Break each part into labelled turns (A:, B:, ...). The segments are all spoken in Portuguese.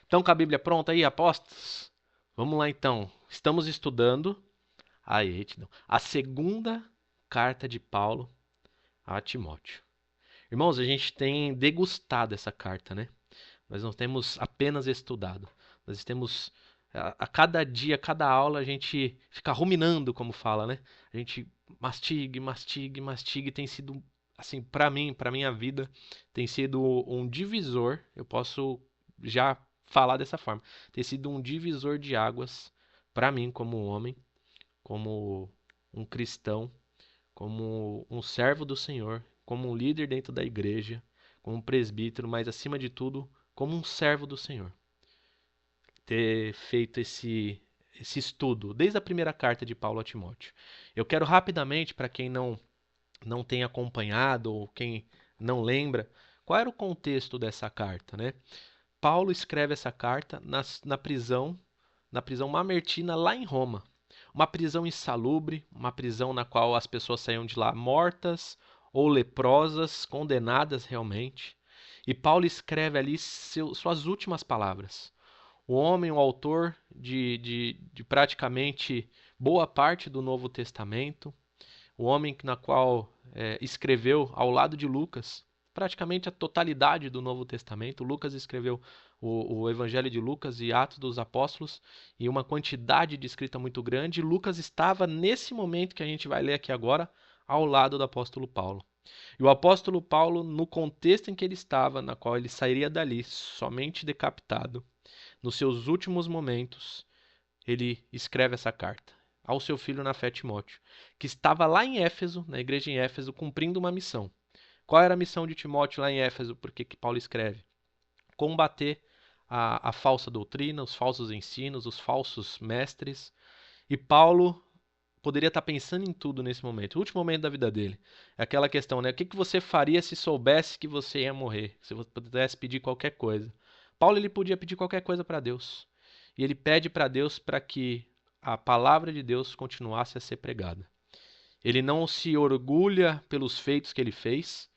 A: Estão com a Bíblia pronta aí, apóstolos? Vamos lá então. Estamos estudando a segunda carta de Paulo a Timóteo. Irmãos, a gente tem degustado essa carta, né? Nós não temos apenas estudado. Nós temos a cada dia, a cada aula, a gente fica ruminando, como fala, né? A gente mastiga, mastiga, mastiga e tem sido, assim, para minha vida, tem sido um divisor. Eu posso já falar dessa forma. Tem sido um divisor de águas para mim, como um homem, como um cristão, como um servo do Senhor, como um líder dentro da igreja, como um presbítero, mas acima de tudo, como um servo do Senhor. Ter feito esse estudo desde a primeira carta de Paulo a Timóteo. Eu quero rapidamente, para quem não tem acompanhado ou quem não lembra, qual era o contexto dessa carta, né? Paulo escreve essa carta na prisão mamertina lá em Roma. Uma prisão insalubre, uma prisão na qual as pessoas saíam de lá mortas ou leprosas, condenadas realmente. E Paulo escreve ali suas últimas palavras. O homem, o autor de praticamente boa parte do Novo Testamento, o homem na qual escreveu ao lado de Lucas praticamente a totalidade do Novo Testamento. Lucas escreveu o Evangelho de Lucas e Atos dos Apóstolos e uma quantidade de escrita muito grande. Lucas estava nesse momento que a gente vai ler aqui agora ao lado do apóstolo Paulo. E o apóstolo Paulo, no contexto em que ele estava, na qual ele sairia dali somente decapitado, nos seus últimos momentos, ele escreve essa carta ao seu filho na fé Timóteo, que estava lá em Éfeso, na igreja em Éfeso, cumprindo uma missão. Qual era a missão de Timóteo lá em Éfeso? Porque que Paulo escreve? Combater a falsa doutrina, os falsos ensinos, os falsos mestres. E Paulo poderia estar pensando em tudo nesse momento, o último momento da vida dele. É aquela questão, né? O que você faria se soubesse que você ia morrer? Se você pudesse pedir qualquer coisa. Paulo ele podia pedir qualquer coisa para Deus. E ele pede para Deus para que a palavra de Deus continuasse a ser pregada. Ele não se orgulha pelos feitos que ele fez,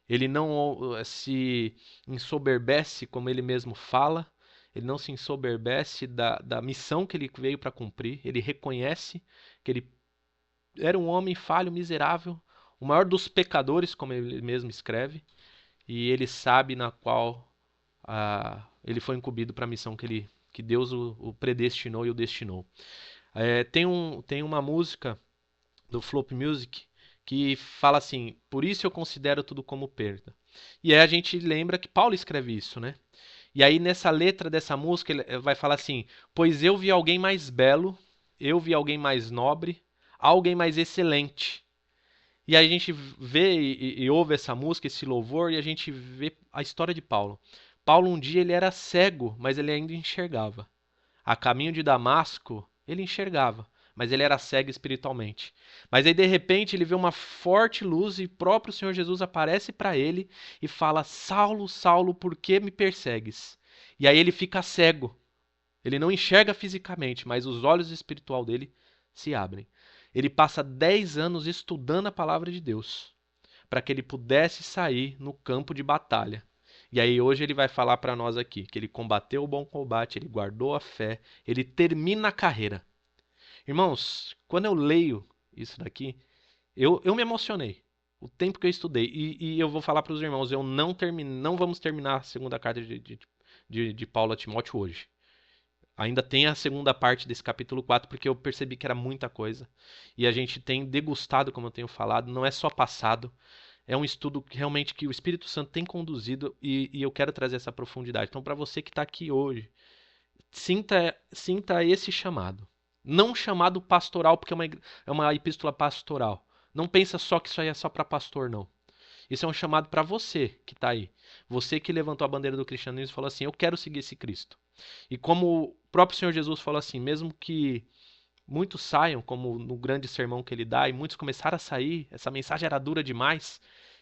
A: ele não se ensoberbece, como ele mesmo fala, ele não se ensoberbece da missão que ele veio para cumprir, ele reconhece que ele era um homem falho, miserável, o maior dos pecadores, como ele mesmo escreve, e ele sabe na qual ele foi incumbido para a missão que Deus o predestinou e o destinou. Tem uma música do Flop Music que fala assim: por isso eu considero tudo como perda. E aí a gente lembra que Paulo escreve isso, né? E aí nessa letra dessa música ele vai falar assim: pois eu vi alguém mais belo, eu vi alguém mais nobre, alguém mais excelente. E aí a gente vê e ouve essa música, esse louvor, e a gente vê a história de Paulo. Paulo um dia ele era cego, mas ele ainda enxergava. A caminho de Damasco, ele enxergava, mas ele era cego espiritualmente. Mas aí de repente ele vê uma forte luz e o próprio Senhor Jesus aparece para ele e fala: Saulo, Saulo, por que me persegues? E aí ele fica cego. Ele não enxerga fisicamente, mas os olhos espiritual dele se abrem. Ele passa 10 anos estudando a palavra de Deus, para que ele pudesse sair no campo de batalha. E aí hoje ele vai falar para nós aqui que ele combateu o bom combate, ele guardou a fé, ele termina a carreira. Irmãos, quando eu leio isso daqui, eu me emocionei. O tempo que eu estudei. E eu vou falar para os irmãos, não vamos terminar a segunda carta de Paulo a Timóteo hoje. Ainda tem a segunda parte desse capítulo 4 porque eu percebi que era muita coisa. E a gente tem degustado, como eu tenho falado, não é só passado, é um estudo que realmente que o Espírito Santo tem conduzido e eu quero trazer essa profundidade. Então, para você que está aqui hoje, sinta esse chamado. Não um chamado pastoral, porque é uma epístola pastoral. Não pensa só que isso aí é só para pastor, não. Isso é um chamado para você que está aí. Você que levantou a bandeira do cristianismo e falou assim: eu quero seguir esse Cristo. E como o próprio Senhor Jesus falou assim, mesmo que muitos saiam, como no grande sermão que ele dá, e muitos começaram a sair, essa mensagem era dura demais,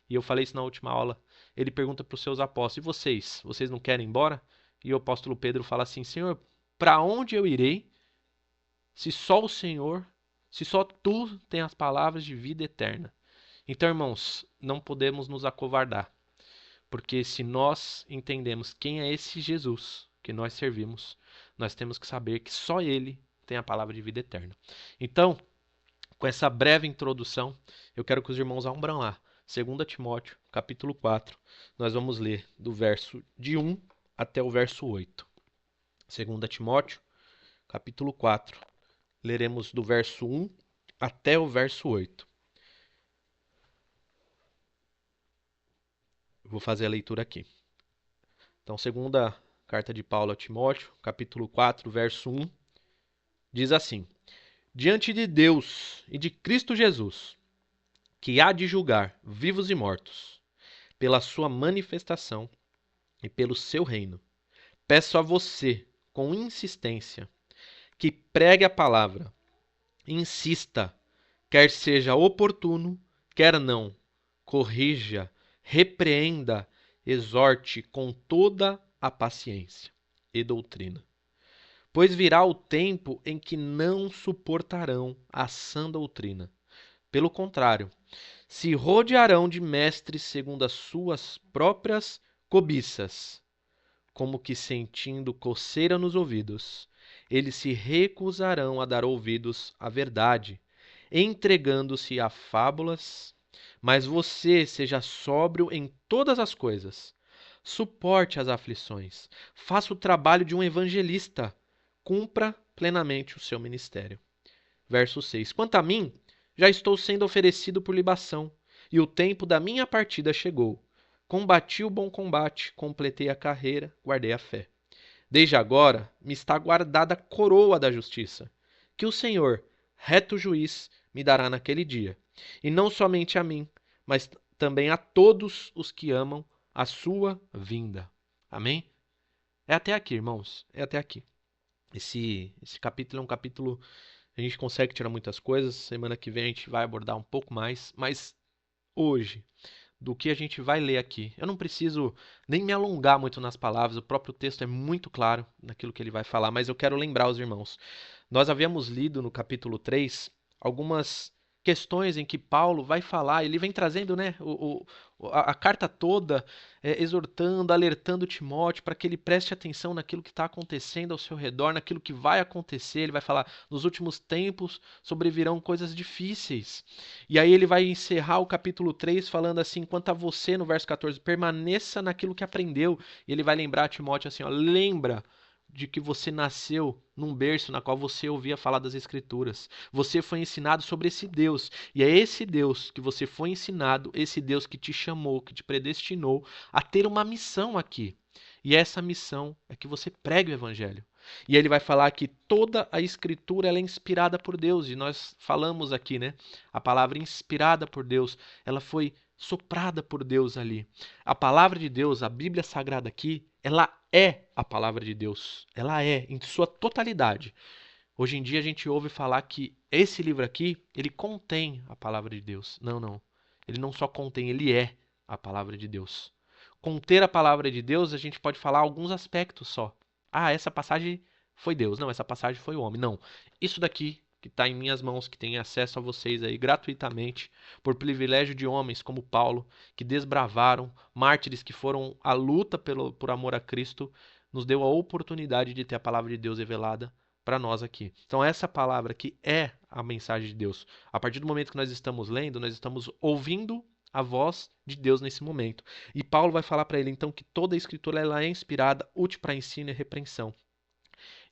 A: e eu falei isso na última aula, ele pergunta para os seus apóstolos: e vocês? Vocês não querem ir embora? E o apóstolo Pedro fala assim: Senhor, para onde eu irei se só o Senhor, se só tu tem as palavras de vida eterna? Então, irmãos, não podemos nos acovardar, porque se nós entendemos quem é esse Jesus que nós servimos, nós temos que saber que só Ele tem a palavra de vida eterna. Então, com essa breve introdução, eu quero que os irmãos abram lá. 2 Timóteo, capítulo 4. Nós vamos ler do verso de 1 até o verso 8. 2 Timóteo, capítulo 4. Leremos do verso 1 até o verso 8. Vou fazer a leitura aqui. Então, segunda carta de Paulo a Timóteo, capítulo 4, verso 1, diz assim: Diante de Deus e de Cristo Jesus, que há de julgar vivos e mortos, pela sua manifestação e pelo seu reino, peço a você, com insistência, que pregue a palavra, insista, quer seja oportuno, quer não, corrija, repreenda, exorte com toda a paciência e doutrina. Pois virá o tempo em que não suportarão a sã doutrina. Pelo contrário, se rodearão de mestres segundo as suas próprias cobiças, como que sentindo coceira nos ouvidos, eles se recusarão a dar ouvidos à verdade, entregando-se a fábulas. Mas você seja sóbrio em todas as coisas, suporte as aflições, faça o trabalho de um evangelista, cumpra plenamente o seu ministério. Verso 6. Quanto a mim, já estou sendo oferecido por libação, e o tempo da minha partida chegou. Combati o bom combate, completei a carreira, guardei a fé. Desde agora me está guardada a coroa da justiça, que o Senhor, reto juiz, me dará naquele dia. E não somente a mim, mas também a todos os que amam a sua vinda. Amém? É até aqui, irmãos. É até aqui. Esse capítulo é um capítulo, a gente consegue tirar muitas coisas. Semana que vem a gente vai abordar um pouco mais. Mas hoje, do que a gente vai ler aqui, eu não preciso nem me alongar muito nas palavras. O próprio texto é muito claro naquilo que ele vai falar. Mas eu quero lembrar os irmãos. Nós havíamos lido no capítulo 3 algumas questões em que Paulo vai falar, ele vem trazendo, né, a carta toda, exortando, alertando Timóteo para que ele preste atenção naquilo que está acontecendo ao seu redor, naquilo que vai acontecer. Ele vai falar, nos últimos tempos sobrevirão coisas difíceis. E aí ele vai encerrar o capítulo 3 falando assim, quanto a você, no verso 14, permaneça naquilo que aprendeu. E ele vai lembrar a Timóteo assim, ó, lembra de que você nasceu num berço na qual você ouvia falar das Escrituras. Você foi ensinado sobre esse Deus. E é esse Deus que você foi ensinado, esse Deus que te chamou, que te predestinou a ter uma missão aqui. E essa missão é que você pregue o Evangelho. E ele vai falar que toda a Escritura ela é inspirada por Deus. E nós falamos aqui, né? A palavra inspirada por Deus, ela foi soprada por Deus ali. A palavra de Deus, a Bíblia Sagrada aqui, ela é a palavra de Deus. Ela é, em sua totalidade. Hoje em dia a gente ouve falar que esse livro aqui, ele contém a palavra de Deus. Não, não. Ele não só contém, ele é a palavra de Deus. Conter a palavra de Deus, a gente pode falar alguns aspectos só. Ah, essa passagem foi Deus. Não, essa passagem foi o homem. Não. Isso daqui que está em minhas mãos, que tem acesso a vocês aí gratuitamente, por privilégio de homens como Paulo, que desbravaram, mártires que foram à luta por amor a Cristo, nos deu a oportunidade de ter a palavra de Deus revelada para nós aqui. Então essa palavra aqui é a mensagem de Deus. A partir do momento que nós estamos lendo, nós estamos ouvindo a voz de Deus nesse momento. E Paulo vai falar para ele então que toda a escritura ela é inspirada, útil para ensino e repreensão.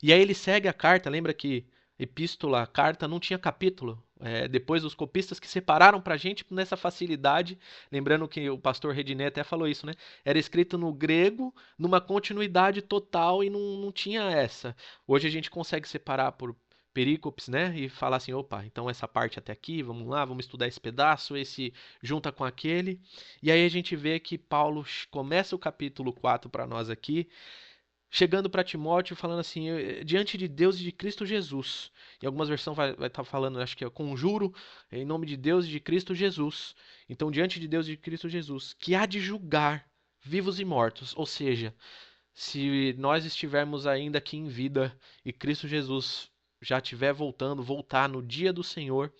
A: E aí ele segue a carta, lembra que epístola, carta não tinha capítulo. Depois os copistas que separaram para a gente nessa facilidade, lembrando que o pastor Rediné até falou isso, né? Era escrito no grego, numa continuidade total e não tinha essa. Hoje a gente consegue separar por perícopes, né? E falar assim, opa, então essa parte até aqui, vamos lá, vamos estudar esse pedaço, esse junta com aquele. E aí a gente vê que Paulo começa o capítulo 4 para nós aqui, chegando para Timóteo falando assim, diante de Deus e de Cristo Jesus. Em algumas versões vai estar falando, acho que é conjuro, em nome de Deus e de Cristo Jesus. Então, diante de Deus e de Cristo Jesus, que há de julgar vivos e mortos. Ou seja, se nós estivermos ainda aqui em vida e Cristo Jesus já estiver voltar no dia do Senhor,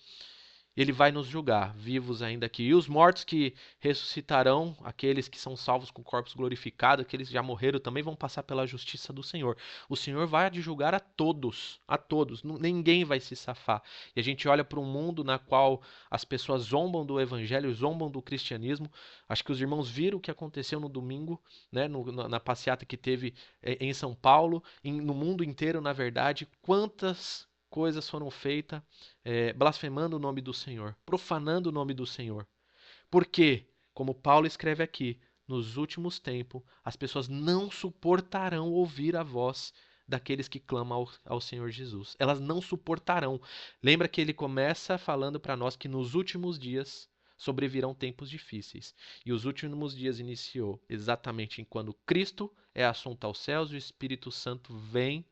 A: Ele vai nos julgar, vivos ainda aqui. E os mortos que ressuscitarão, aqueles que são salvos com corpos glorificados, aqueles que já morreram, também vão passar pela justiça do Senhor. O Senhor vai de julgar a todos. Ninguém vai se safar. E a gente olha para um mundo na qual as pessoas zombam do evangelho, zombam do cristianismo. Acho que os irmãos viram o que aconteceu no domingo, né, na passeata que teve em São Paulo, no mundo inteiro, na verdade. Quantas coisas foram feitas blasfemando o nome do Senhor, profanando o nome do Senhor. Porque, como Paulo escreve aqui, nos últimos tempos as pessoas não suportarão ouvir a voz daqueles que clamam ao Senhor Jesus. Elas não suportarão. Lembra que ele começa falando para nós que nos últimos dias sobrevirão tempos difíceis. E os últimos dias iniciou exatamente em quando Cristo é assunto aos céus e o Espírito Santo vem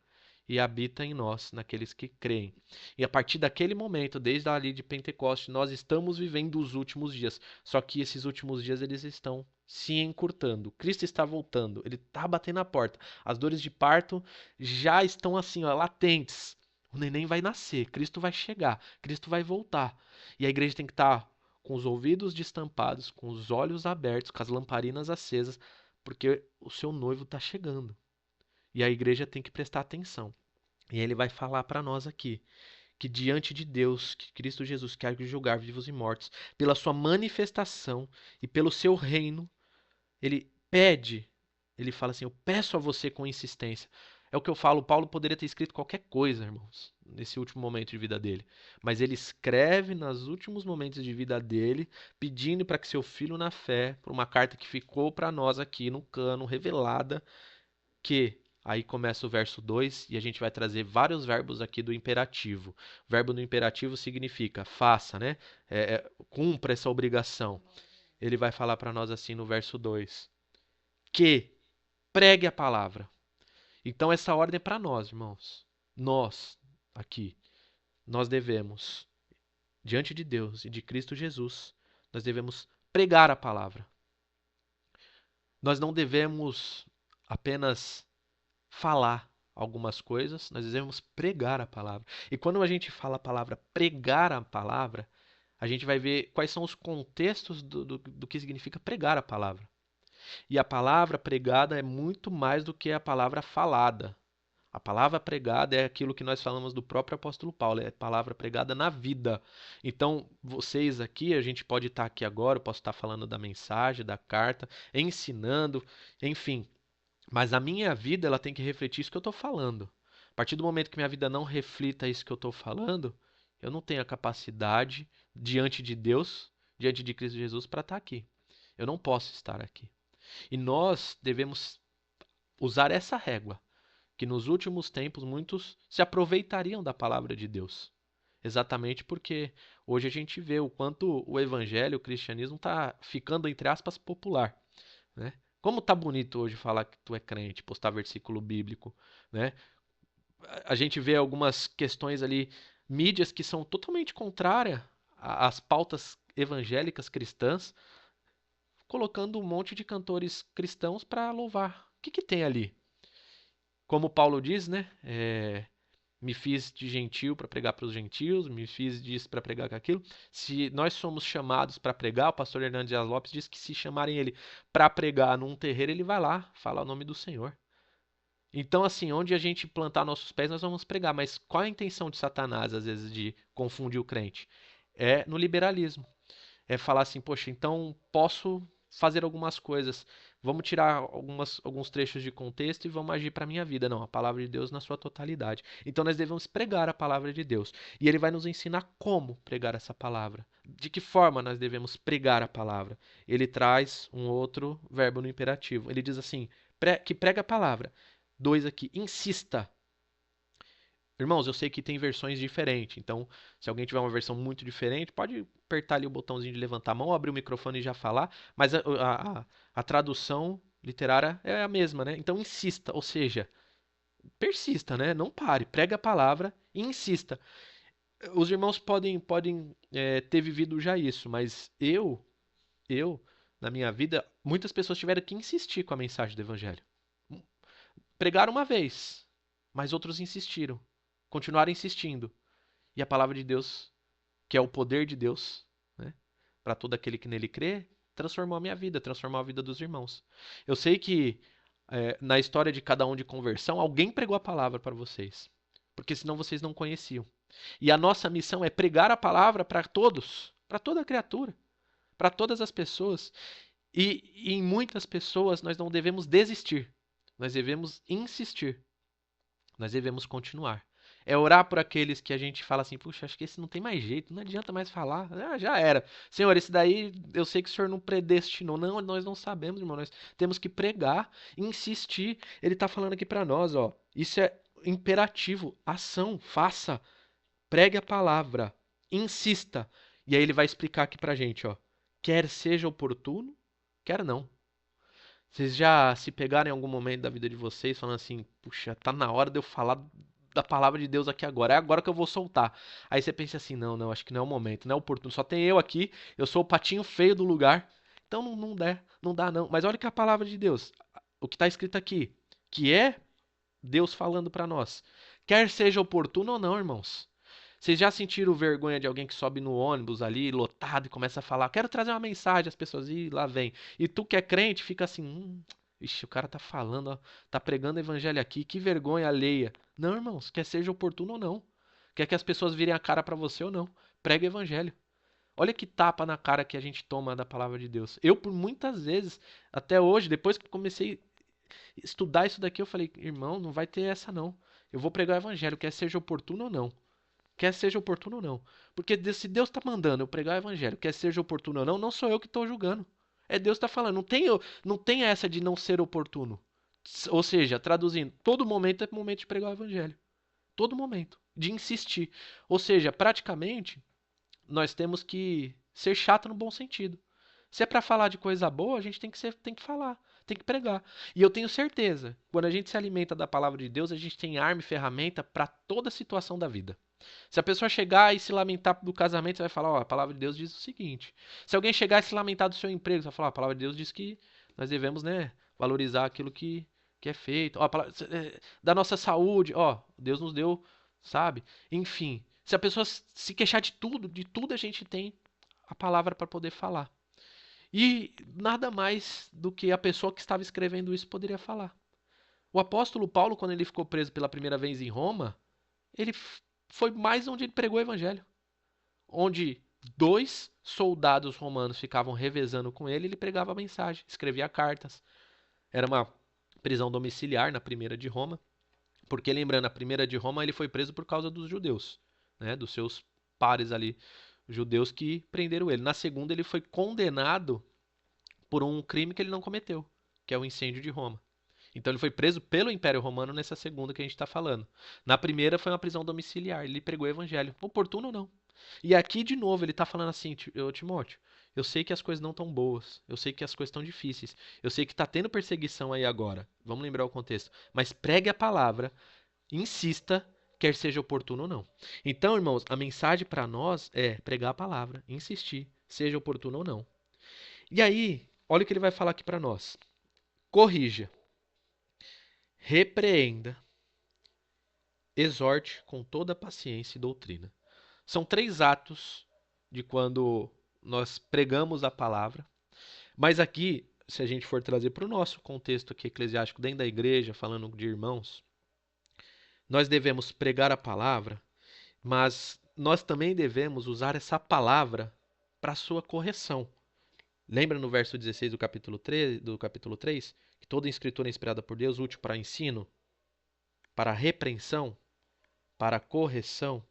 A: e habita em nós, naqueles que creem. E a partir daquele momento, desde ali de Pentecoste, nós estamos vivendo os últimos dias. Só que esses últimos dias eles estão se encurtando. Cristo está voltando, ele está batendo na porta. As dores de parto já estão assim, ó, latentes. O neném vai nascer, Cristo vai chegar, Cristo vai voltar. E a igreja tem que estar com os ouvidos destampados, com os olhos abertos, com as lamparinas acesas, porque o seu noivo está chegando. E a igreja tem que prestar atenção. E ele vai falar para nós aqui que diante de Deus, que Cristo Jesus quer julgar vivos e mortos, pela sua manifestação e pelo seu reino, ele pede, ele fala assim: eu peço a você com insistência. É o que eu falo, Paulo poderia ter escrito qualquer coisa, irmãos, nesse último momento de vida dele. Mas ele escreve nos últimos momentos de vida dele, pedindo para que seu filho na fé, por uma carta que ficou para nós aqui no cano, revelada, que aí começa o verso 2 e a gente vai trazer vários verbos aqui do imperativo. O verbo no imperativo significa faça, né? Cumpra essa obrigação. Ele vai falar para nós assim no verso 2: que pregue a palavra. Então essa ordem é para nós, irmãos. Nós, aqui, nós devemos, diante de Deus e de Cristo Jesus, nós devemos pregar a palavra. Nós não devemos apenas falar algumas coisas, nós devemos pregar a palavra. E quando a gente fala a palavra pregar a palavra, a gente vai ver quais são os contextos do que significa pregar a palavra. E a palavra pregada é muito mais do que a palavra falada. A palavra pregada é aquilo que nós falamos do próprio apóstolo Paulo, é a palavra pregada na vida. Então, vocês aqui, a gente pode estar aqui agora, eu posso estar falando da mensagem, da carta, ensinando, enfim, mas a minha vida ela tem que refletir isso que eu estou falando. A partir do momento que minha vida não reflita isso que eu estou falando, eu não tenho a capacidade diante de Deus, diante de Cristo Jesus, para estar aqui. Eu não posso estar aqui. E nós devemos usar essa régua, que nos últimos tempos muitos se aproveitariam da palavra de Deus. Exatamente porque hoje a gente vê o quanto o evangelho, o cristianismo está ficando, entre aspas, popular, né? Como tá bonito hoje falar que tu é crente, postar versículo bíblico, né? A gente vê algumas questões ali, mídias que são totalmente contrárias às pautas evangélicas cristãs, colocando um monte de cantores cristãos para louvar. O que que tem ali? Como Paulo diz, né? Me fiz de gentil para pregar para os gentios, me fiz disso para pregar aquilo. Se nós somos chamados para pregar, o pastor Hernandes Dias Lopes diz que se chamarem ele para pregar num terreiro, ele vai lá, fala o nome do Senhor. Então, assim, onde a gente plantar nossos pés, nós vamos pregar. Mas qual a intenção de Satanás, às vezes, de confundir o crente? É no liberalismo. É falar assim, poxa, então posso fazer algumas coisas. Vamos tirar alguns trechos de contexto e vamos agir para a minha vida. Não, a palavra de Deus na sua totalidade. Então nós devemos pregar a palavra de Deus. E ele vai nos ensinar como pregar essa palavra. De que forma nós devemos pregar a palavra. Ele traz um outro verbo no imperativo. Ele diz assim, que prega a palavra. 2 aqui, insista. Irmãos, eu sei que tem versões diferentes, então se alguém tiver uma versão muito diferente, pode apertar ali o botãozinho de levantar a mão, abrir o microfone e já falar, mas a tradução literária é a mesma, né? Então insista, ou seja, persista, né? Não pare, pregue a palavra e insista. Os irmãos podem ter vivido já isso, mas eu, na minha vida, muitas pessoas tiveram que insistir com a mensagem do evangelho. Pregaram uma vez, mas outros insistiram, continuaram insistindo. E a palavra de Deus que é o poder de Deus, né? Para todo aquele que nele crê, transformou a minha vida, transformou a vida dos irmãos. Eu sei que na história de cada um de conversão, alguém pregou a palavra para vocês, porque senão vocês não conheciam. E a nossa missão é pregar a palavra para todos, para toda criatura, para todas as pessoas. E em muitas pessoas nós não devemos desistir, nós devemos insistir, nós devemos continuar. É orar por aqueles que a gente fala assim, puxa, acho que esse não tem mais jeito, não adianta mais falar, já era. Senhor, esse daí eu sei que o Senhor não predestinou. Não, nós não sabemos, irmão, nós temos que pregar, insistir. Ele está falando aqui para nós, ó, isso é imperativo, ação, faça, pregue a palavra, insista. E aí ele vai explicar aqui pra gente, ó, quer seja oportuno, quer não. Vocês já se pegaram em algum momento da vida de vocês falando assim, puxa, tá na hora de eu falar da palavra de Deus aqui agora, é agora que eu vou soltar. Aí você pensa assim, não, acho que não é o momento, não é oportuno, só tem eu aqui, eu sou o patinho feio do lugar, então não dá não. Mas olha que a palavra de Deus, o que está escrito aqui, que é Deus falando para nós. Quer seja oportuno ou não, irmãos. Vocês já sentiram vergonha de alguém que sobe no ônibus ali, lotado, e começa a falar, quero trazer uma mensagem, as pessoas, e lá vem. E tu que é crente, fica assim, ixi, o cara tá falando, ó, tá pregando evangelho aqui, que vergonha alheia. Não, irmãos, quer seja oportuno ou não. Quer que as pessoas virem a cara para você ou não. Prega o evangelho. Olha que tapa na cara que a gente toma da palavra de Deus. Eu, por muitas vezes, até hoje, depois que comecei a estudar isso daqui, eu falei, irmão, não vai ter essa não. Eu vou pregar o evangelho, quer seja oportuno ou não. Quer seja oportuno ou não. Porque se Deus está mandando eu pregar o evangelho, quer seja oportuno ou não, não sou eu que estou julgando. É Deus que está falando. Não tem essa de não ser oportuno. Ou seja, traduzindo, todo momento é momento de pregar o evangelho. Todo momento. De insistir. Ou seja, praticamente, nós temos que ser chato no bom sentido. Se é para falar de coisa boa, a gente tem que falar, tem que pregar. E eu tenho certeza, quando a gente se alimenta da palavra de Deus, a gente tem arma e ferramenta para toda situação da vida. Se a pessoa chegar e se lamentar do casamento, você vai falar, ó, a palavra de Deus diz o seguinte. Se alguém chegar e se lamentar do seu emprego, você vai falar, ó, a palavra de Deus diz que nós devemos, né, valorizar aquilo que é feito. Ó, da nossa saúde, ó, Deus nos deu, sabe? Enfim, se a pessoa se queixar de tudo a gente tem a palavra para poder falar. E nada mais do que a pessoa que estava escrevendo isso poderia falar. O apóstolo Paulo, quando ele ficou preso pela primeira vez em Roma, ele foi mais onde ele pregou o evangelho. Onde dois soldados romanos ficavam revezando com ele, ele pregava a mensagem, escrevia cartas. Era uma prisão domiciliar na primeira de Roma, porque lembrando, a primeira de Roma ele foi preso por causa dos judeus, né, dos seus pares ali, judeus que prenderam ele. Na segunda ele foi condenado por um crime que ele não cometeu, que é o incêndio de Roma. Então ele foi preso pelo Império Romano nessa segunda que a gente está falando. Na primeira foi uma prisão domiciliar, ele pregou o evangelho, oportuno ou não. E aqui de novo ele está falando assim, Timóteo, eu sei que as coisas não estão boas, eu sei que as coisas estão difíceis, eu sei que está tendo perseguição aí agora, vamos lembrar o contexto, mas pregue a palavra, insista, quer seja oportuno ou não. Então, irmãos, a mensagem para nós é pregar a palavra, insistir, seja oportuno ou não. E aí, olha o que ele vai falar aqui para nós. Corrija, repreenda, exorte com toda paciência e doutrina. São três atos de quando nós pregamos a palavra. Mas aqui, se a gente for trazer para o nosso contexto aqui eclesiástico, dentro da igreja, falando de irmãos, nós devemos pregar a palavra, mas nós também devemos usar essa palavra para a sua correção. Lembra no verso 16 do capítulo 3 que toda escritura é inspirada por Deus, útil para ensino, para repreensão, para correção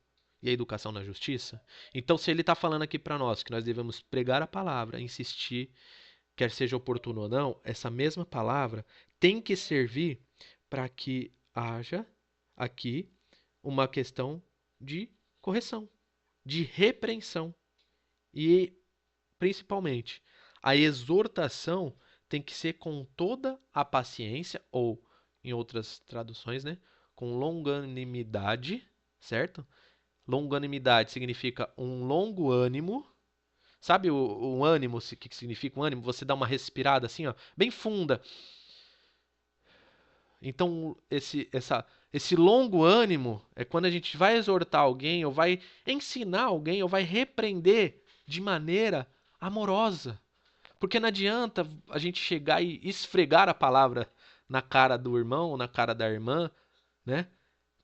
A: e a educação na justiça? Então, se ele está falando aqui para nós que nós devemos pregar a palavra, insistir, quer seja oportuno ou não, essa mesma palavra tem que servir para que haja aqui uma questão de correção, de repreensão e, principalmente, a exortação tem que ser com toda a paciência, ou, em outras traduções, né, com longanimidade, certo? Longanimidade significa um longo ânimo. Sabe o ânimo, o que significa um ânimo? Você dá uma respirada assim, ó, bem funda. Então, Esse longo ânimo é quando a gente vai exortar alguém, ou vai ensinar alguém, ou vai repreender de maneira amorosa. Porque não adianta a gente chegar e esfregar a palavra na cara do irmão, na cara da irmã, né?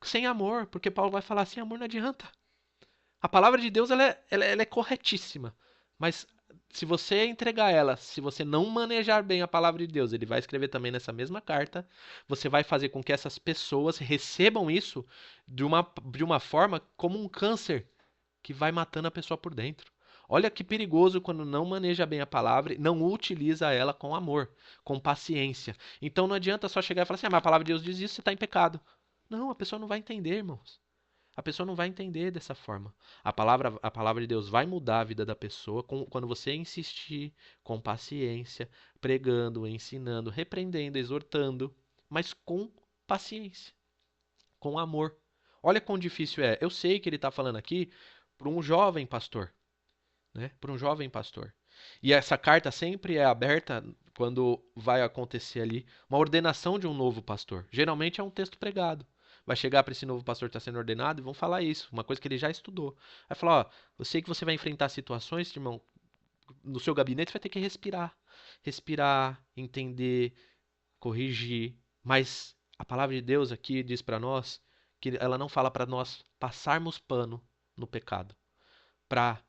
A: Sem amor, porque Paulo vai falar sem amor não adianta. A palavra de Deus ela é corretíssima, mas se você entregar ela, se você não manejar bem a palavra de Deus, ele vai escrever também nessa mesma carta, você vai fazer com que essas pessoas recebam isso de uma forma como um câncer que vai matando a pessoa por dentro. Olha que perigoso quando não maneja bem a palavra e não utiliza ela com amor, com paciência. Então não adianta só chegar e falar assim: mas a palavra de Deus diz isso, você está em pecado. Não, a pessoa não vai entender, irmãos. A pessoa não vai entender dessa forma. A palavra de Deus vai mudar a vida da pessoa quando você insistir com paciência, pregando, ensinando, repreendendo, exortando, mas com paciência, com amor. Olha quão difícil é. Eu sei que ele está falando aqui para um jovem pastor, né? Para um jovem pastor. E essa carta sempre é aberta quando vai acontecer ali uma ordenação de um novo pastor. Geralmente é um texto pregado. Vai chegar para esse novo pastor que está sendo ordenado e vão falar isso, uma coisa que ele já estudou. Vai falar, ó, eu sei que você vai enfrentar situações, irmão, no seu gabinete você vai ter que respirar. Respirar, entender, corrigir. Mas a palavra de Deus aqui diz para nós que ela não fala para nós passarmos pano no pecado, para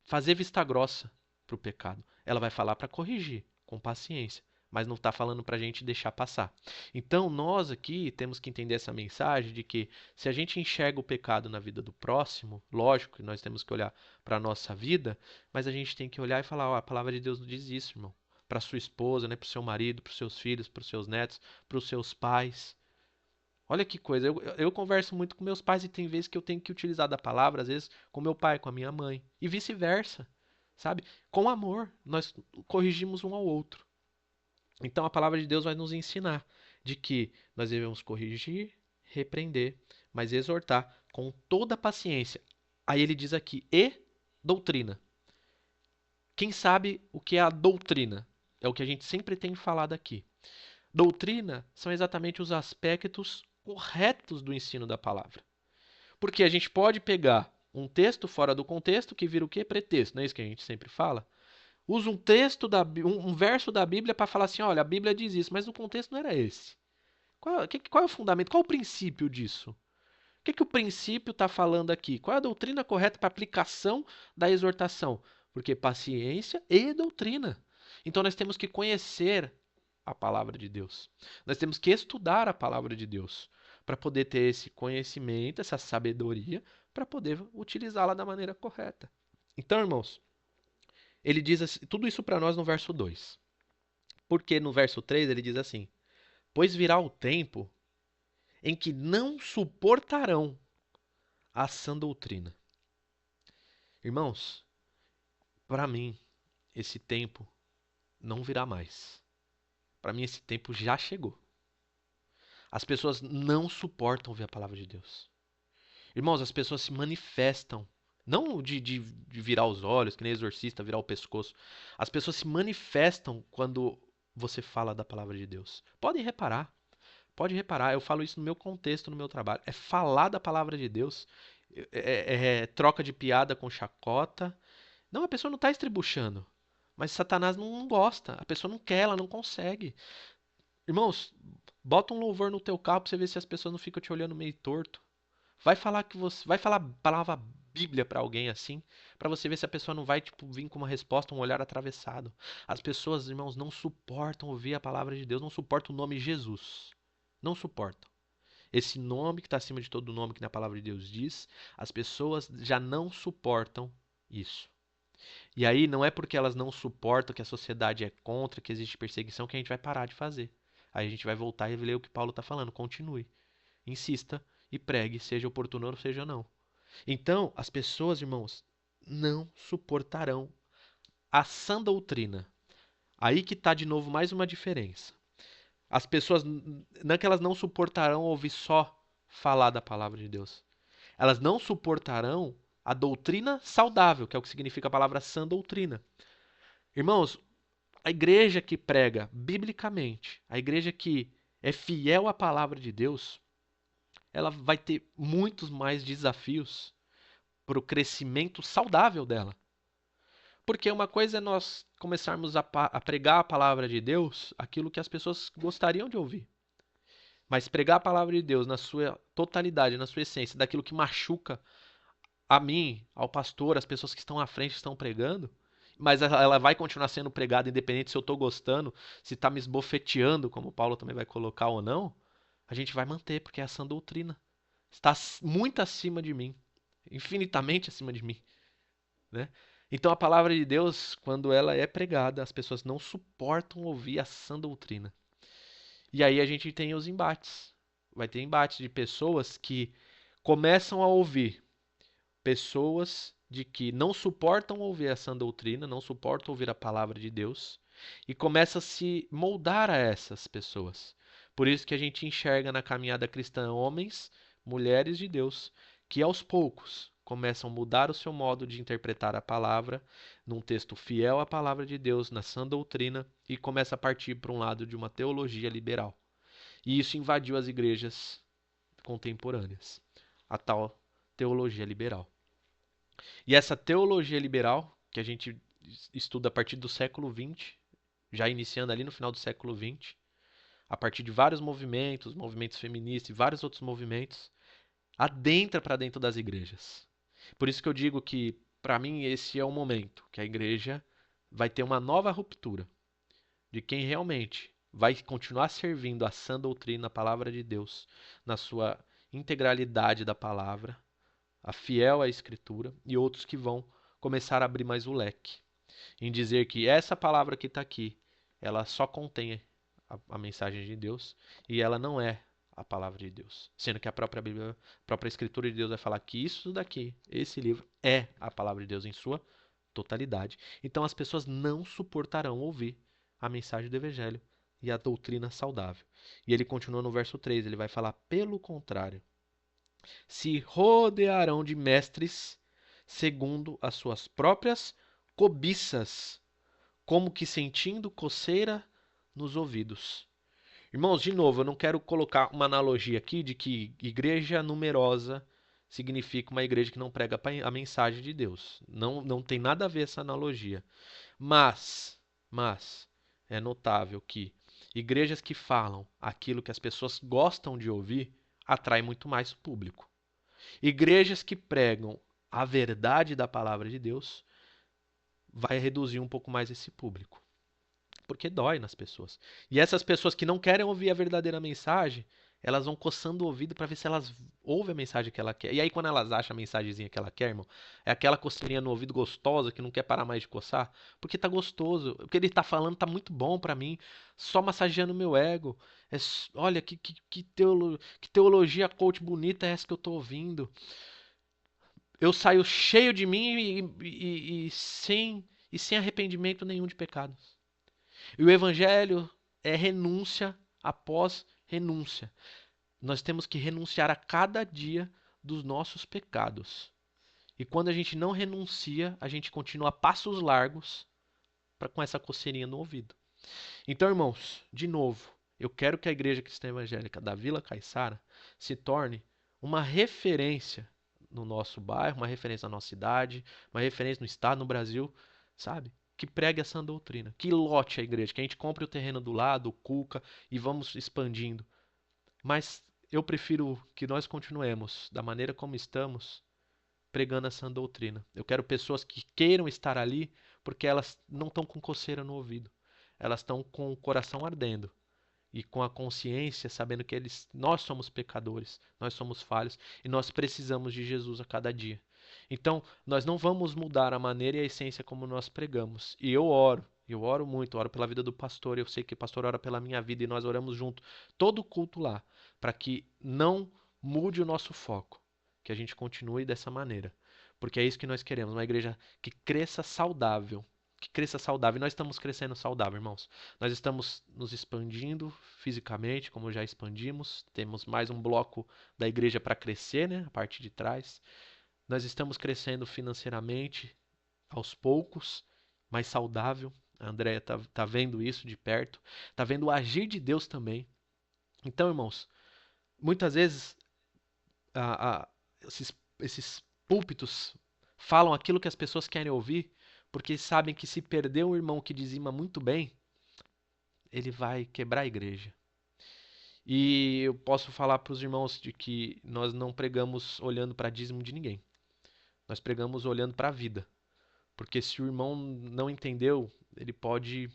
A: fazer vista grossa para o pecado. Ela vai falar para corrigir, com paciência, mas não está falando para a gente deixar passar. Então, nós aqui temos que entender essa mensagem de que se a gente enxerga o pecado na vida do próximo, lógico que nós temos que olhar para a nossa vida, mas a gente tem que olhar e falar: ó, a palavra de Deus não diz isso, irmão. Para sua esposa, né, para o seu marido, para os seus filhos, para os seus netos, para os seus pais. Olha que coisa, eu converso muito com meus pais e tem vezes que eu tenho que utilizar da palavra, às vezes com meu pai, com a minha mãe, e vice-versa, sabe? Com amor, nós corrigimos um ao outro. Então a palavra de Deus vai nos ensinar de que nós devemos corrigir, repreender, mas exortar com toda a paciência. Aí ele diz aqui, e doutrina. Quem sabe o que é a doutrina? É o que a gente sempre tem falado aqui. Doutrina são exatamente os aspectos corretos do ensino da palavra. Porque a gente pode pegar um texto fora do contexto que vira o quê? Pretexto, não é isso que a gente sempre fala? Usa um texto um verso da Bíblia para falar assim, olha, a Bíblia diz isso, mas o contexto não era esse. Qual é o fundamento? Qual é o princípio disso? O princípio está falando aqui? Qual é a doutrina correta para aplicação da exortação? Porque paciência e doutrina. Então nós temos que conhecer a palavra de Deus. Nós temos que estudar a palavra de Deus para poder ter esse conhecimento, essa sabedoria, para poder utilizá-la da maneira correta. Então, irmãos, ele diz assim, tudo isso para nós no verso 2. Porque no verso 3 ele diz assim: pois virá o tempo em que não suportarão a sã doutrina. Irmãos, para mim, esse tempo não virá mais. Para mim, esse tempo já chegou. As pessoas não suportam ver a palavra de Deus. Irmãos, as pessoas se manifestam. Não de virar os olhos, que nem exorcista, virar o pescoço. As pessoas se manifestam quando você fala da palavra de Deus. Podem reparar. Pode reparar, eu falo isso no meu contexto, no meu trabalho. É falar da palavra de Deus. É troca de piada com chacota. Não, a pessoa não está estribuchando. Mas Satanás não gosta. A pessoa não quer, ela não consegue. Irmãos, bota um louvor no teu carro pra você ver se as pessoas não ficam te olhando meio torto. Vai falar a palavra Bíblia pra alguém assim, pra você ver se a pessoa não vai tipo vir com uma resposta, um olhar atravessado. As pessoas, irmãos, não suportam ouvir a palavra de Deus, não suportam o nome Jesus. Não suportam. Esse nome que está acima de todo nome que na palavra de Deus diz, as pessoas já não suportam isso. E aí não é porque elas não suportam, que a sociedade é contra, que existe perseguição, que a gente vai parar de fazer. Aí a gente vai voltar e ler o que Paulo está falando. Continue. Insista e pregue, seja oportuno ou seja não. Então, as pessoas, irmãos, não suportarão a sã doutrina. Aí que está de novo mais uma diferença. As pessoas, não é que elas não suportarão ouvir só falar da palavra de Deus. Elas não suportarão a doutrina saudável, que é o que significa a palavra sã doutrina. Irmãos, a igreja que prega biblicamente, a igreja que é fiel à palavra de Deus, ela vai ter muitos mais desafios para o crescimento saudável dela. Porque uma coisa é nós começarmos a pregar a palavra de Deus, aquilo que as pessoas gostariam de ouvir. Mas pregar a palavra de Deus na sua totalidade, na sua essência, daquilo que machuca a mim, ao pastor, as pessoas que estão à frente estão pregando, mas ela vai continuar sendo pregada independente se eu estou gostando, se está me esbofeteando, como o Paulo também vai colocar ou não, a gente vai manter, porque é a sã doutrina. Está muito acima de mim, infinitamente acima de mim, né? Então a palavra de Deus, quando ela é pregada, as pessoas não suportam ouvir a sã doutrina. E aí a gente tem os embates. Vai ter embates de pessoas que começam a ouvir pessoas de que não suportam ouvir a sã doutrina, não suportam ouvir a palavra de Deus e começa a se moldar a essas pessoas. Por isso que a gente enxerga na caminhada cristã homens, mulheres de Deus que aos poucos começam a mudar o seu modo de interpretar a palavra num texto fiel à palavra de Deus, na sã doutrina e começa a partir para um lado de uma teologia liberal. E isso invadiu as igrejas contemporâneas, a tal teologia liberal. E essa teologia liberal, que a gente estuda a partir do século XX, já iniciando ali no final do século XX, a partir de vários movimentos, movimentos feministas e vários outros movimentos, adentra para dentro das igrejas. Por isso que eu digo que, para mim, esse é o momento que a igreja vai ter uma nova ruptura de quem realmente vai continuar servindo a sã doutrina, a palavra de Deus, na sua integralidade da palavra, a fiel à Escritura, e outros que vão começar a abrir mais o leque, em dizer que essa palavra que está aqui, ela só contém a mensagem de Deus e ela não é a palavra de Deus. Sendo que a própria Bíblia, a própria Escritura de Deus vai falar que isso daqui, esse livro, é a palavra de Deus em sua totalidade. Então as pessoas não suportarão ouvir a mensagem do Evangelho e a doutrina saudável. E ele continua no verso 3, ele vai falar, pelo contrário, se rodearão de mestres segundo as suas próprias cobiças, como que sentindo coceira nos ouvidos. Irmãos, de novo, eu não quero colocar uma analogia aqui de que igreja numerosa significa uma igreja que não prega a mensagem de Deus. Não, não tem nada a ver essa analogia. Mas é notável que igrejas que falam aquilo que as pessoas gostam de ouvir atraem muito mais o público. Igrejas que pregam a verdade da palavra de Deus vai reduzir um pouco mais esse público, porque dói nas pessoas. E essas pessoas que não querem ouvir a verdadeira mensagem, elas vão coçando o ouvido para ver se elas ouvem a mensagem que ela quer. E aí quando elas acham a mensagenzinha que ela quer, irmão, é aquela coceirinha no ouvido gostosa que não quer parar mais de coçar, porque tá gostoso. O que ele tá falando tá muito bom para mim, só massageando meu ego. Olha que teologia coach bonita é essa que eu tô ouvindo. Eu saio cheio de mim e sem arrependimento nenhum de pecados. E o evangelho é renúncia após renúncia. Nós temos que renunciar a cada dia dos nossos pecados. E quando a gente não renuncia, a gente continua a passos largos com essa coceirinha no ouvido. Então, irmãos, de novo, eu quero que a Igreja Cristã Evangélica da Vila Caiçara se torne uma referência no nosso bairro, uma referência na nossa cidade, uma referência no estado, no Brasil, sabe? Que pregue essa doutrina, que lote a igreja, que a gente compre o terreno do lado, o Cuca, e vamos expandindo. Mas eu prefiro que nós continuemos da maneira como estamos, pregando essa doutrina. Eu quero pessoas que queiram estar ali, porque elas não estão com coceira no ouvido. Elas estão com o coração ardendo e com a consciência, sabendo que nós somos pecadores, nós somos falhos e nós precisamos de Jesus a cada dia. Então, nós não vamos mudar a maneira e a essência como nós pregamos. E eu oro muito, oro pela vida do pastor, eu sei que o pastor ora pela minha vida e nós oramos junto, todo culto lá, para que não mude o nosso foco, que a gente continue dessa maneira. Porque é isso que nós queremos, uma igreja que cresça saudável, que cresça saudável. E nós estamos crescendo saudável, irmãos. Nós estamos nos expandindo fisicamente, como já expandimos. Temos mais um bloco da igreja para crescer, né? A parte de trás. Nós estamos crescendo financeiramente, aos poucos, mais saudável. A Andréia tá vendo isso de perto. Tá vendo o agir de Deus também. Então, irmãos, muitas vezes a- a- esses púlpitos falam aquilo que as pessoas querem ouvir, porque sabem que se perder um irmão que dizima muito bem, ele vai quebrar a igreja. E eu posso falar para os irmãos de que nós não pregamos olhando para dízimo de ninguém. Nós pregamos olhando para a vida. Porque se o irmão não entendeu, ele pode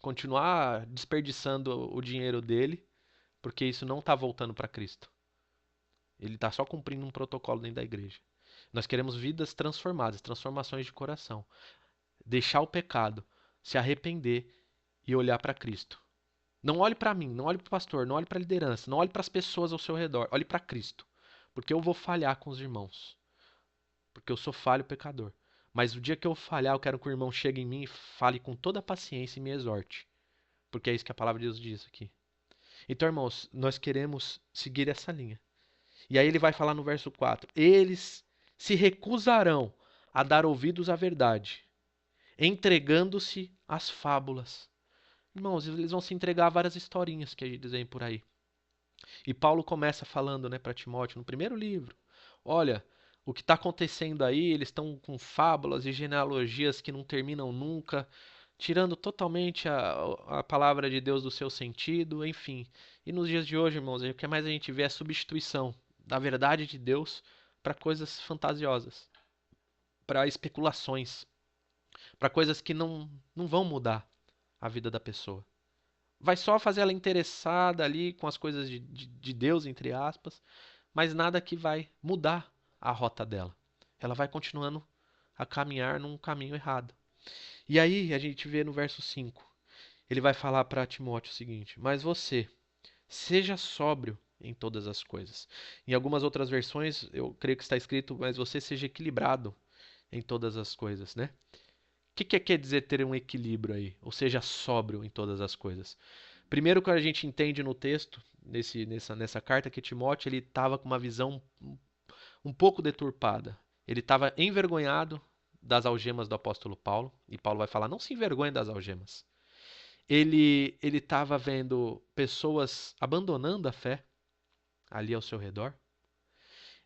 A: continuar desperdiçando o dinheiro dele, porque isso não está voltando para Cristo. Ele está só cumprindo um protocolo dentro da igreja. Nós queremos vidas transformadas, transformações de coração. Deixar o pecado, se arrepender e olhar para Cristo. Não olhe para mim, não olhe para o pastor, não olhe para a liderança, não olhe para as pessoas ao seu redor. Olhe para Cristo. Porque eu vou falhar com os irmãos. Porque eu sou falho pecador. Mas o dia que eu falhar, eu quero que o irmão chegue em mim e fale com toda a paciência e me exorte. Porque é isso que a palavra de Deus diz aqui. Então, irmãos, nós queremos seguir essa linha. E aí ele vai falar no verso 4: eles se recusarão a dar ouvidos à verdade, entregando-se às fábulas. Irmãos, eles vão se entregar a várias historinhas que a gente dizem por aí. E Paulo começa falando, né, para Timóteo no primeiro livro: olha, o que está acontecendo aí, eles estão com fábulas e genealogias que não terminam nunca, tirando totalmente a palavra de Deus do seu sentido, enfim. E nos dias de hoje, irmãos, o que mais a gente vê é a substituição da verdade de Deus para coisas fantasiosas, para especulações, para coisas que não vão mudar a vida da pessoa. Vai só fazer ela interessada ali com as coisas de Deus, entre aspas, mas nada que vai mudar a rota dela. Ela vai continuando a caminhar num caminho errado. E aí a gente vê no verso 5, ele vai falar para Timóteo o seguinte: mas você, seja sóbrio em todas as coisas. Em algumas outras versões, eu creio que está escrito, mas você seja equilibrado em todas as coisas, né? O que quer dizer ter um equilíbrio aí? Ou seja, sóbrio em todas as coisas. Primeiro que a gente entende no texto, nessa carta, que Timóteo ele estava com uma visão um pouco deturpada. Ele estava envergonhado das algemas do apóstolo Paulo, e Paulo vai falar, não se envergonhe das algemas. Ele estava vendo pessoas abandonando a fé ali ao seu redor.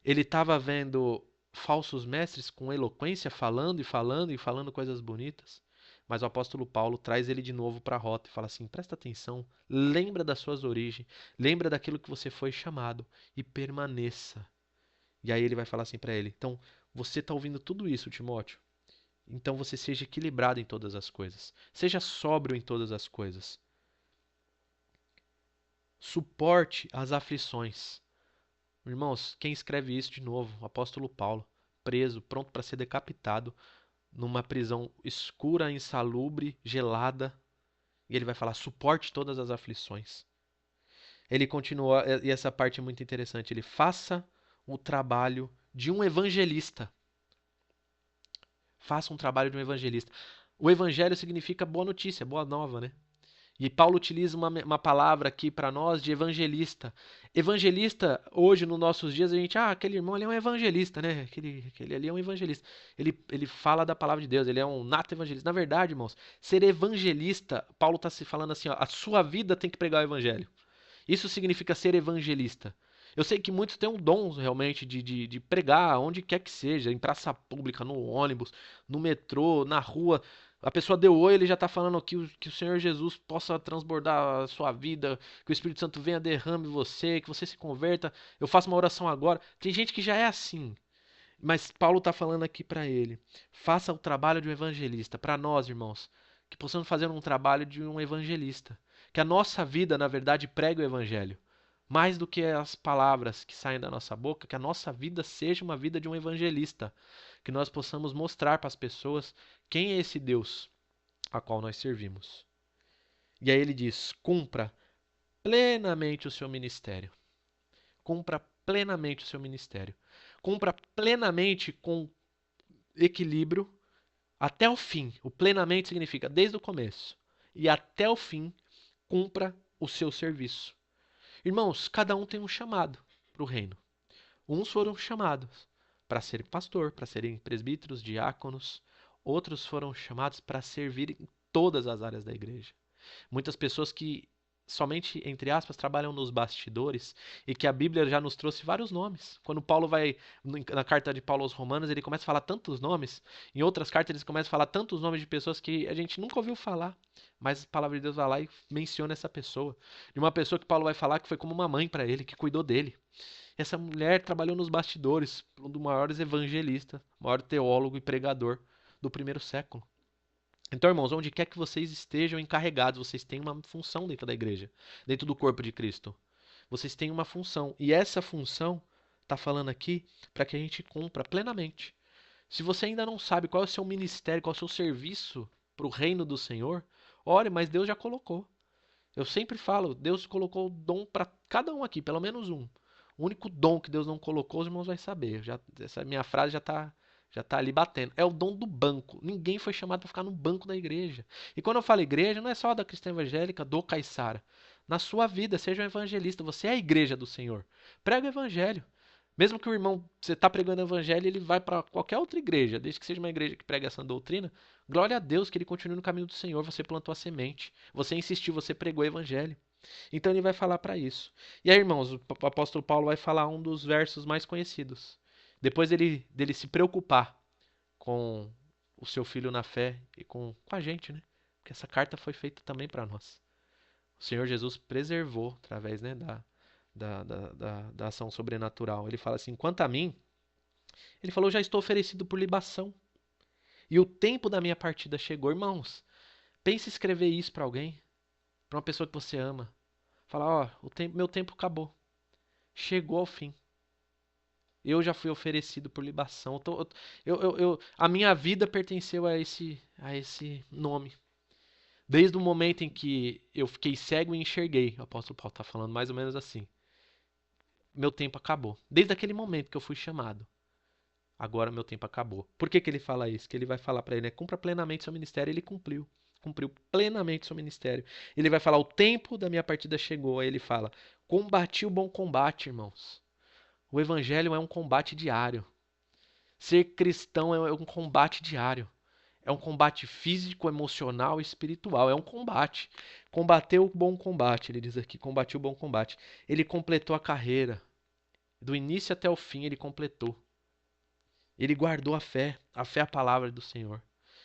A: Ele estava vendo falsos mestres com eloquência falando e falando e falando coisas bonitas. Mas o apóstolo Paulo traz ele de novo para a rota e fala assim: presta atenção, lembra das suas origens, lembra daquilo que você foi chamado e permaneça. E aí ele vai falar assim para ele: então, você está ouvindo tudo isso, Timóteo? Então você seja equilibrado em todas as coisas. Seja sóbrio em todas as coisas. Suporte as aflições. Irmãos, quem escreve isso de novo? O apóstolo Paulo, preso, pronto para ser decapitado, numa prisão escura, insalubre, gelada. E ele vai falar: suporte todas as aflições. Ele continua, e essa parte é muito interessante: ele faça o trabalho de um evangelista. Faça um trabalho de um evangelista. O evangelho significa boa notícia, boa nova, né? E Paulo utiliza uma palavra aqui para nós de evangelista. Evangelista, hoje, nos nossos dias, a gente, aquele irmão ali é um evangelista, né? Aquele ali é um evangelista. Ele fala da palavra de Deus, ele é um nato evangelista. Na verdade, irmãos, ser evangelista, Paulo está se falando assim, ó, a sua vida tem que pregar o evangelho. Isso significa ser evangelista. Eu sei que muitos têm um dom realmente de pregar onde quer que seja, em praça pública, no ônibus, no metrô, na rua. A pessoa deu oi, ele já está falando que o Senhor Jesus possa transbordar a sua vida, que o Espírito Santo venha, derrame você, que você se converta. Eu faço uma oração agora. Tem gente que já é assim. Mas Paulo está falando aqui para ele: faça o trabalho de um evangelista. Para nós, irmãos, que possamos fazer um trabalho de um evangelista. Que a nossa vida, na verdade, pregue o evangelho. Mais do que as palavras que saem da nossa boca, que a nossa vida seja uma vida de um evangelista. Que nós possamos mostrar para as pessoas quem é esse Deus a qual nós servimos. E aí ele diz: cumpra plenamente o seu ministério. Cumpra plenamente o seu ministério. Cumpra plenamente com equilíbrio até o fim. O plenamente significa desde o começo e até o fim, cumpra o seu serviço. Irmãos, cada um tem um chamado para o reino. Uns foram chamados para ser pastor, para serem presbíteros, diáconos. Outros foram chamados para servir em todas as áreas da igreja. Muitas pessoas que somente, entre aspas, trabalham nos bastidores e que a Bíblia já nos trouxe vários nomes. Quando Paulo vai, na carta de Paulo aos Romanos, ele começa a falar tantos nomes, em outras cartas ele começa a falar tantos nomes de pessoas que a gente nunca ouviu falar, mas a palavra de Deus vai lá e menciona essa pessoa. De uma pessoa que Paulo vai falar que foi como uma mãe para ele, que cuidou dele. Essa mulher trabalhou nos bastidores, um dos maiores evangelistas, maior teólogo e pregador do primeiro século. Então, irmãos, onde quer que vocês estejam encarregados, vocês têm uma função dentro da igreja, dentro do corpo de Cristo. Vocês têm uma função. E essa função está falando aqui para que a gente cumpra plenamente. Se você ainda não sabe qual é o seu ministério, qual é o seu serviço para o reino do Senhor, ore, mas Deus já colocou. Eu sempre falo, Deus colocou o dom para cada um aqui, pelo menos um. O único dom que Deus não colocou, os irmãos vão saber. Essa minha frase já tá ali batendo. É o dom do banco. Ninguém foi chamado para ficar no banco da igreja. E quando eu falo igreja, não é só da cristã evangélica, do Caiçara. Na sua vida, seja um evangelista. Você é a igreja do Senhor. Prega o evangelho. Mesmo que o irmão, você está pregando o evangelho, ele vai para qualquer outra igreja, desde que seja uma igreja que prega essa doutrina, glória a Deus que ele continue no caminho do Senhor. Você plantou a semente, você insistiu, você pregou o evangelho. Então ele vai falar para isso. E aí, irmãos, o apóstolo Paulo vai falar um dos versos mais conhecidos. Depois dele se preocupar com o seu filho na fé e com a gente, né? Porque essa carta foi feita também para nós. O Senhor Jesus preservou através, né, da ação sobrenatural. Ele fala assim: quanto a mim, ele falou, já estou oferecido por libação. E o tempo da minha partida chegou. Irmãos, pense em escrever isso para alguém, para uma pessoa que você ama. Falar, ó, meu tempo acabou. Chegou ao fim. Eu já fui oferecido por libação. A minha vida pertenceu a esse nome. Desde o momento em que eu fiquei cego e enxerguei, o apóstolo Paulo está falando mais ou menos assim. Meu tempo acabou. Desde aquele momento que eu fui chamado. Agora meu tempo acabou. Por que ele fala isso? Que ele vai falar para ele, né? Cumpra plenamente seu ministério. Ele cumpriu. Cumpriu plenamente seu ministério. Ele vai falar, o tempo da minha partida chegou. Aí ele fala, combati o bom combate, irmãos. O evangelho é um combate diário. Ser cristão é um combate diário. É um combate físico, emocional e espiritual. É um combate. Combateu o bom combate, ele diz aqui. Combateu o bom combate. Ele completou a carreira. Do início até o fim, ele completou. Ele guardou a fé. A fé é a palavra do Senhor.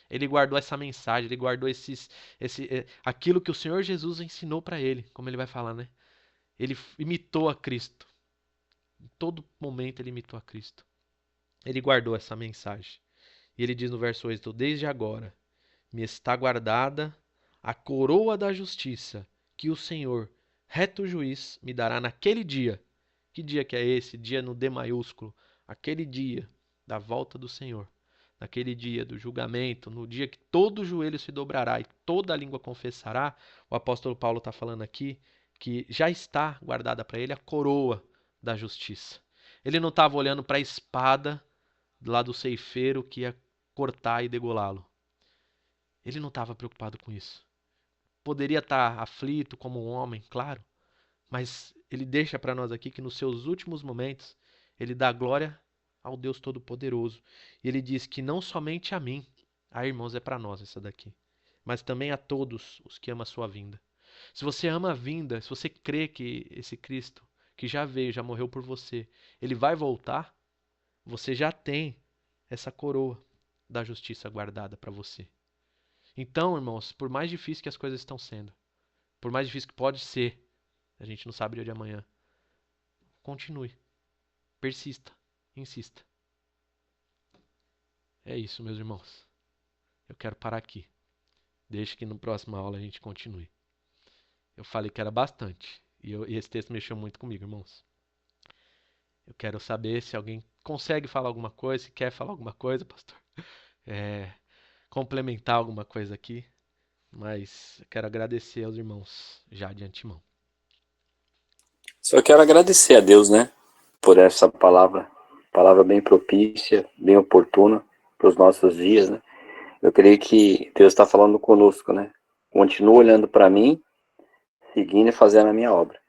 A: Ele guardou essa mensagem. Ele guardou aquilo que o Senhor Jesus ensinou para ele. Como ele vai falar, né? Ele imitou a Cristo. Em todo momento ele imitou a Cristo. Ele guardou essa mensagem. E ele diz no verso 8: desde agora me está guardada a coroa da justiça, que o Senhor, reto juiz, me dará naquele dia. Que dia que é esse? Dia no D maiúsculo. Aquele dia da volta do Senhor. Naquele dia do julgamento, no dia que todo joelho se dobrará e toda língua confessará. O apóstolo Paulo está falando aqui que já está guardada para ele a coroa da justiça. Ele não estava olhando para a espada lá do ceifeiro que ia cortar e degolá-lo. Ele não estava preocupado com isso. Poderia estar aflito como um homem, claro, mas ele deixa para nós aqui que nos seus últimos momentos ele dá glória ao Deus Todo-Poderoso. E ele diz que não somente a mim, irmãos, é para nós essa daqui, mas também a todos os que amam a sua vinda. Se você ama a vinda, se você crê que esse Cristo, que já veio, já morreu por você, ele vai voltar, você já tem essa coroa da justiça guardada para você. Então, irmãos, por mais difícil que as coisas estão sendo, por mais difícil que pode ser, a gente não sabe o dia de amanhã, continue, persista, insista. É isso, meus irmãos. Eu quero parar aqui. Deixe que na próxima aula a gente continue. Eu falei que era bastante, e esse texto mexeu muito comigo, irmãos. Eu quero saber se alguém consegue falar alguma coisa, se quer falar alguma coisa, pastor. Complementar alguma coisa aqui. Mas eu quero agradecer aos irmãos já de antemão.
B: Só quero agradecer a Deus, né, por essa palavra bem propícia, bem oportuna para os nossos dias, né. Eu creio que Deus está falando conosco, né. Continua olhando para mim, seguindo e fazendo a minha obra.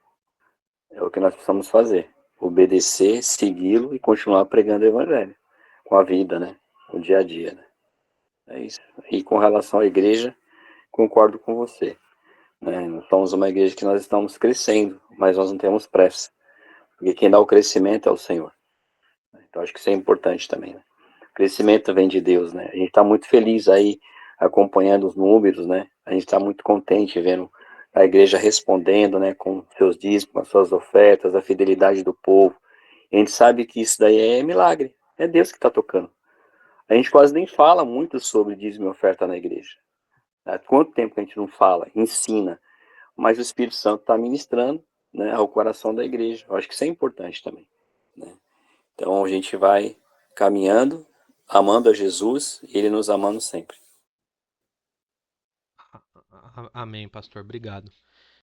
B: É o que nós precisamos fazer. Obedecer, segui-lo e continuar pregando o evangelho. Com a vida, né, o dia a dia, né. É isso. E com relação à igreja, concordo com você. né? Nós somos uma igreja que nós estamos crescendo, mas nós não temos pressa, porque quem dá o crescimento é o Senhor. Então acho que isso é importante também, né? O crescimento vem de Deus, né? A gente está muito feliz aí acompanhando os números, né? A gente está muito contente vendo a igreja respondendo, né, com seus dízimos, com as suas ofertas, a fidelidade do povo. A gente sabe que isso daí é milagre, é Deus que está tocando. A gente quase nem fala muito sobre dízimo e oferta na igreja. Há quanto tempo que a gente não fala, ensina, mas o Espírito Santo está ministrando, né, ao coração da igreja. Eu acho que isso é importante também, né? Então a gente vai caminhando, amando a Jesus e Ele nos amando sempre.
A: Amém, pastor. Obrigado.